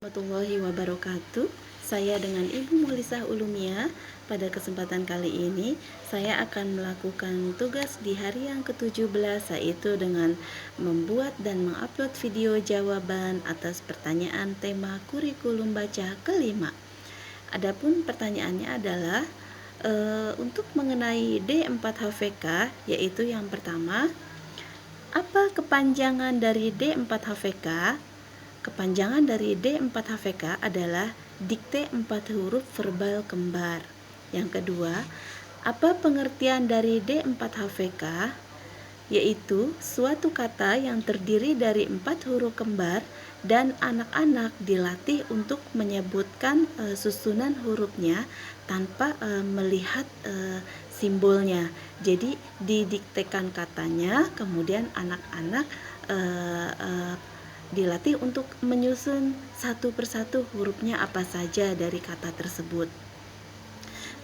Warahmatullahi wabarakatuh. Saya dengan Ibu Mulisah Ulumia. Pada kesempatan kali ini saya akan melakukan tugas di hari yang ke-17, yaitu dengan membuat dan mengupload video jawaban atas pertanyaan tema kurikulum baca kelima. Adapun pertanyaannya adalah untuk mengenai D4HVK, yaitu yang pertama, apa kepanjangan dari D4HVK? Kepanjangan dari D4HVK adalah dikte 4 huruf verbal kembar. Yang kedua, apa pengertian dari D4HVK? Yaitu suatu kata yang terdiri dari 4 huruf kembar dan anak-anak dilatih untuk menyebutkan susunan hurufnya tanpa melihat simbolnya. Jadi didiktekan katanya, kemudian anak-anak dilatih untuk menyusun satu persatu hurufnya apa saja dari kata tersebut.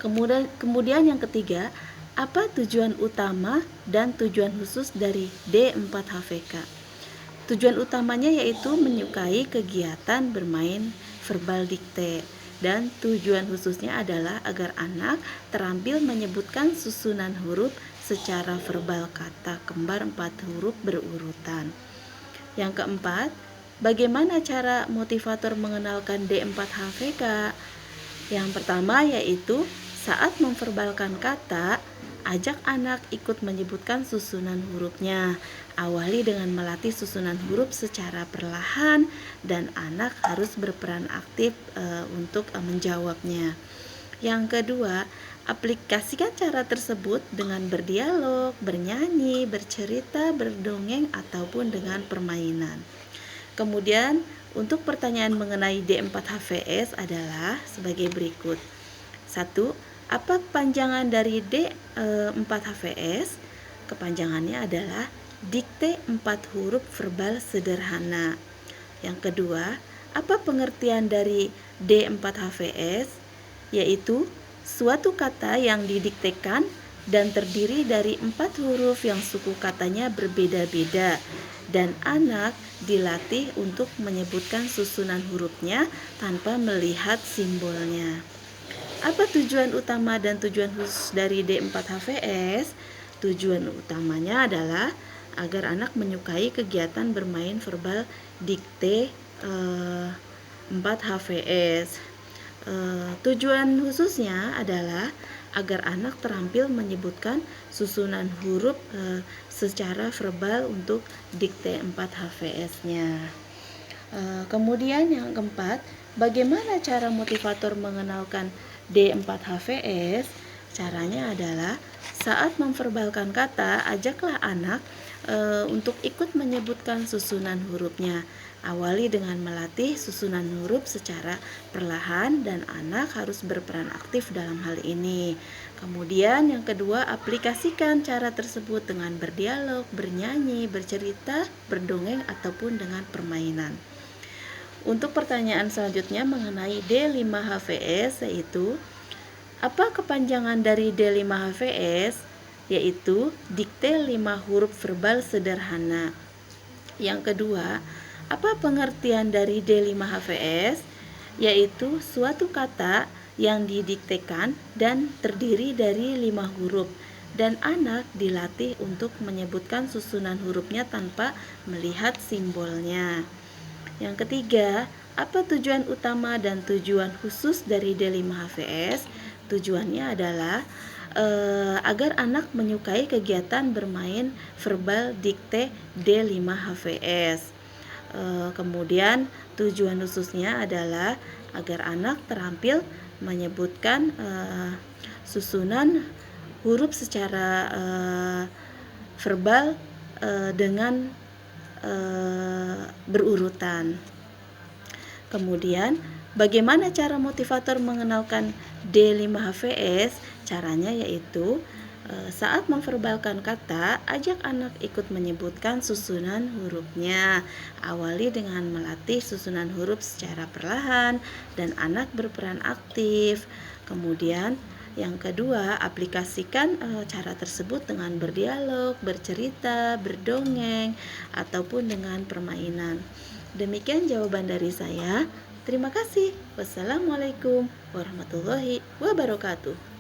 Kemudian yang ketiga, apa tujuan utama dan tujuan khusus dari D4HVK? Tujuan utamanya yaitu menyukai kegiatan bermain verbal dikte, dan tujuan khususnya adalah agar anak terampil menyebutkan susunan huruf secara verbal kata kembar 4 huruf berurutan. Yang keempat, bagaimana cara motivator mengenalkan D4HVK? Yang pertama yaitu saat memverbalkan kata, ajak anak ikut menyebutkan susunan hurufnya. Awali dengan melatih susunan huruf secara perlahan dan anak harus berperan aktif untuk menjawabnya. Yang kedua, aplikasikan cara tersebut dengan berdialog, bernyanyi, bercerita, berdongeng, ataupun dengan permainan. Kemudian, untuk pertanyaan mengenai D4HVS adalah sebagai berikut. 1. Apa kepanjangan dari D4HVS? Kepanjangannya adalah dikte 4 huruf verbal sederhana. Yang kedua, apa pengertian dari D4HVS? Yaitu suatu kata yang didiktekan dan terdiri dari 4 huruf yang suku katanya berbeda-beda, dan anak dilatih untuk menyebutkan susunan hurufnya tanpa melihat simbolnya. Apa tujuan utama dan tujuan khusus dari D4HVS? Tujuan utamanya adalah agar anak menyukai kegiatan bermain verbal dikte 4HVS. Tujuan khususnya adalah agar anak terampil menyebutkan susunan huruf secara verbal untuk dikte 4HVS-nya. Kemudian yang keempat, bagaimana cara motivator mengenalkan D4HVS? Caranya adalah saat memverbalkan kata, ajaklah anak untuk ikut menyebutkan susunan hurufnya. Awali dengan melatih susunan huruf secara perlahan dan anak harus berperan aktif dalam hal ini. Kemudian yang kedua, aplikasikan cara tersebut dengan berdialog, bernyanyi, bercerita, berdongeng, ataupun dengan permainan. Untuk pertanyaan selanjutnya mengenai D5HVS, yaitu apa kepanjangan dari D5HVS? Yaitu dikte 5 huruf verbal sederhana. Yang kedua, apa pengertian dari D5HVS? Yaitu suatu kata yang didiktekan dan terdiri dari 5 huruf, dan anak dilatih untuk menyebutkan susunan hurufnya tanpa melihat simbolnya. Yang ketiga, apa tujuan utama dan tujuan khusus dari D5HVS? Tujuannya adalah agar anak menyukai kegiatan bermain verbal dikte D5HVS. Kemudian tujuan khususnya adalah agar anak terampil menyebutkan susunan huruf secara verbal dengan berurutan. Kemudian, bagaimana cara motivator mengenalkan D5HVS? Caranya yaitu saat memverbalkan kata, ajak anak ikut menyebutkan susunan hurufnya. Awali dengan melatih susunan huruf secara perlahan dan anak berperan aktif. Kemudian yang kedua, aplikasikan cara tersebut dengan berdialog, bercerita, berdongeng, ataupun dengan permainan. Demikian jawaban dari saya. Terima kasih. Wassalamualaikum warahmatullahi wabarakatuh.